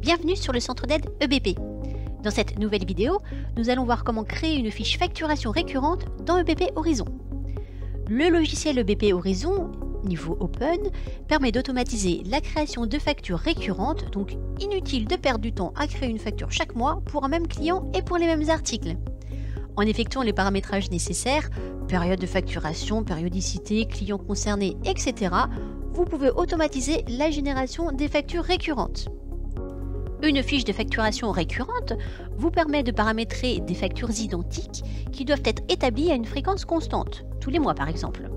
Bienvenue sur le centre d'aide EBP. Dans cette nouvelle vidéo, nous allons voir comment créer une fiche facturation récurrente dans EBP Horizon. Le logiciel EBP Horizon, niveau Open, permet d'automatiser la création de factures récurrentes, donc inutile de perdre du temps à créer une facture chaque mois pour un même client et pour les mêmes articles. En effectuant les paramétrages nécessaires, période de facturation, périodicité, clients concernés, etc., vous pouvez automatiser la génération des factures récurrentes. Une fiche de facturation récurrente vous permet de paramétrer des factures identiques qui doivent être établies à une fréquence constante, tous les mois par exemple.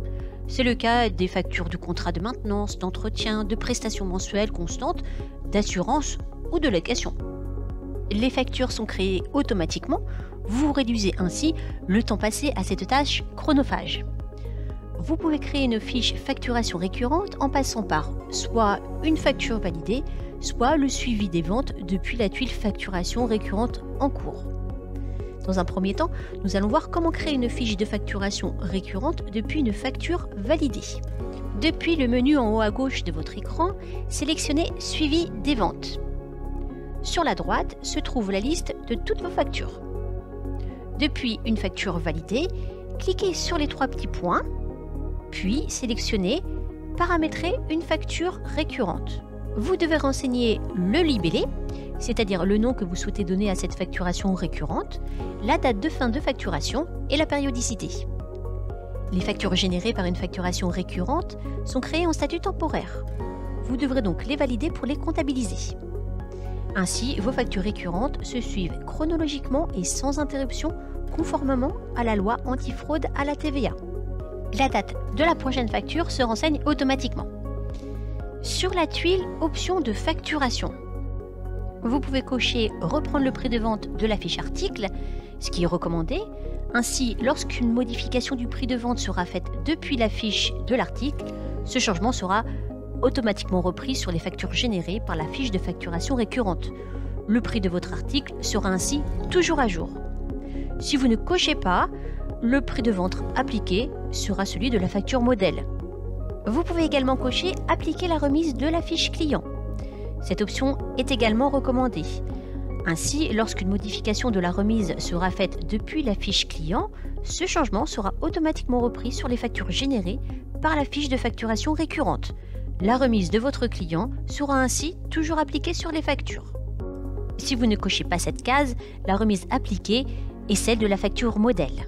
C'est le cas des factures de contrat de maintenance, d'entretien, de prestations mensuelles constantes, d'assurance ou de location. Les factures sont créées automatiquement, vous réduisez ainsi le temps passé à cette tâche chronophage. Vous pouvez créer une fiche facturation récurrente en passant par soit une facture validée, soit le suivi des ventes depuis la tuile facturation récurrente en cours. Dans un premier temps, nous allons voir comment créer une fiche de facturation récurrente depuis une facture validée. Depuis le menu en haut à gauche de votre écran, sélectionnez Suivi des ventes. Sur la droite se trouve la liste de toutes vos factures. Depuis une facture validée, cliquez sur les trois petits points, puis sélectionnez Paramétrer une facture récurrente. Vous devez renseigner le libellé, c'est-à-dire le nom que vous souhaitez donner à cette facturation récurrente, la date de fin de facturation et la périodicité. Les factures générées par une facturation récurrente sont créées en statut temporaire. Vous devrez donc les valider pour les comptabiliser. Ainsi, vos factures récurrentes se suivent chronologiquement et sans interruption, conformément à la loi antifraude à la TVA. La date de la prochaine facture se renseigne automatiquement. Sur la tuile Options de facturation, vous pouvez cocher Reprendre le prix de vente de la fiche article, ce qui est recommandé. Ainsi, lorsqu'une modification du prix de vente sera faite depuis la fiche de l'article, ce changement sera automatiquement repris sur les factures générées par la fiche de facturation récurrente. Le prix de votre article sera ainsi toujours à jour. Si vous ne cochez pas, le prix de vente appliqué sera celui de la facture modèle. Vous pouvez également cocher Appliquer la remise de la fiche client. Cette option est également recommandée. Ainsi, lorsqu'une modification de la remise sera faite depuis la fiche client, ce changement sera automatiquement repris sur les factures générées par la fiche de facturation récurrente. La remise de votre client sera ainsi toujours appliquée sur les factures. Si vous ne cochez pas cette case, la remise appliquée est celle de la facture modèle.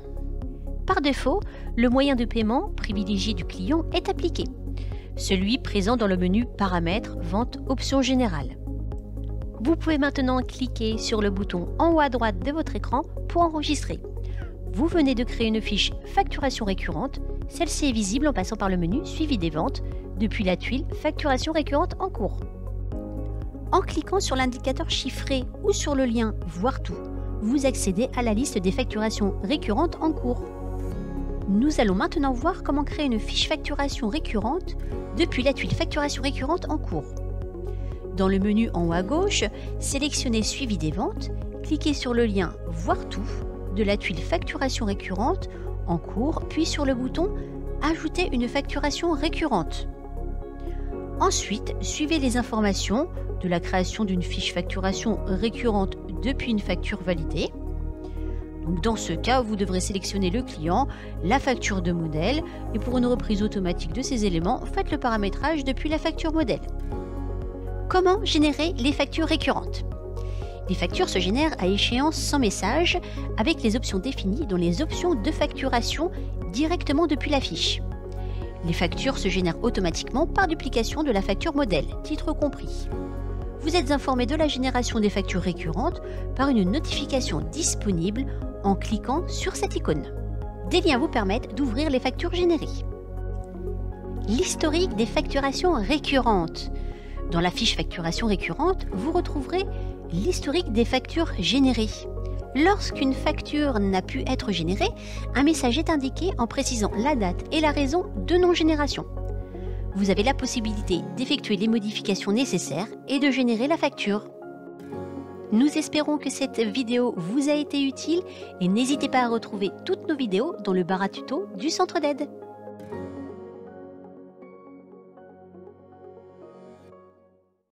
Par défaut, le moyen de paiement privilégié du client est appliqué, celui présent dans le menu Paramètres, Vente, Options générales. Vous pouvez maintenant cliquer sur le bouton en haut à droite de votre écran pour enregistrer. Vous venez de créer une fiche facturation récurrente, celle-ci est visible en passant par le menu Suivi des ventes depuis la tuile Facturation récurrente en cours. En cliquant sur l'indicateur chiffré ou sur le lien Voir tout, vous accédez à la liste des facturations récurrentes en cours. Nous allons maintenant voir comment créer une fiche facturation récurrente depuis la tuile Facturation récurrente en cours. Dans le menu en haut à gauche, sélectionnez Suivi des ventes, cliquez sur le lien Voir tout de la tuile Facturation récurrente en cours, puis sur le bouton Ajouter une facturation récurrente. Ensuite, suivez les informations de la création d'une fiche facturation récurrente depuis une facture validée. Donc dans ce cas, vous devrez sélectionner le client, la facture de modèle, et pour une reprise automatique de ces éléments, faites le paramétrage depuis la facture modèle. Comment générer les factures récurrentes? Les factures se génèrent à échéance sans message, avec les options définies dans les options de facturation directement depuis la fiche. Les factures se génèrent automatiquement par duplication de la facture modèle, titre compris. Vous êtes informé de la génération des factures récurrentes par une notification disponible en cliquant sur cette icône. Des liens vous permettent d'ouvrir les factures générées. L'historique des facturations récurrentes. Dans la fiche facturation récurrente, vous retrouverez l'historique des factures générées. Lorsqu'une facture n'a pu être générée, un message est indiqué en précisant la date et la raison de non-génération. Vous avez la possibilité d'effectuer les modifications nécessaires et de générer la facture. Nous espérons que cette vidéo vous a été utile et n'hésitez pas à retrouver toutes nos vidéos dans le bar à tuto du centre d'aide.